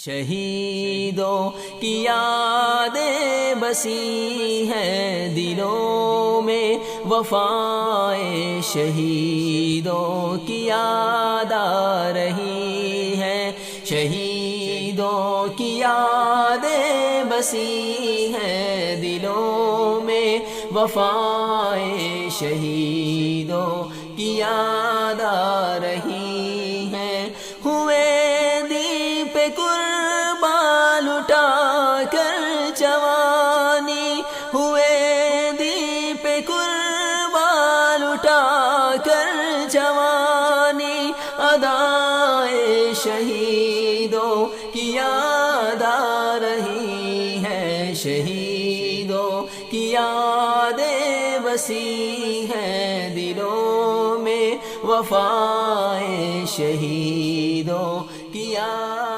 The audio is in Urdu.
شہیدوں کی یادیں بسی ہیں دلوں میں، وفائے شہیدوں کی یاد آ رہی ہے۔ شہیدوں کی یادیں بسی ہیں دلوں میں، وفائے شہیدوں کی یاد آ رہی ہے۔ ہوئے دیپ قربان لٹا کر جوانی، ہوئے دیپ قربان لٹا کر جوانی، ادائے شہیدوں کی یاد آ رہی ہے۔ شہیدوں کی یادیں بسی ہیں دلوں میں، وفائے شہیدوں کی یاد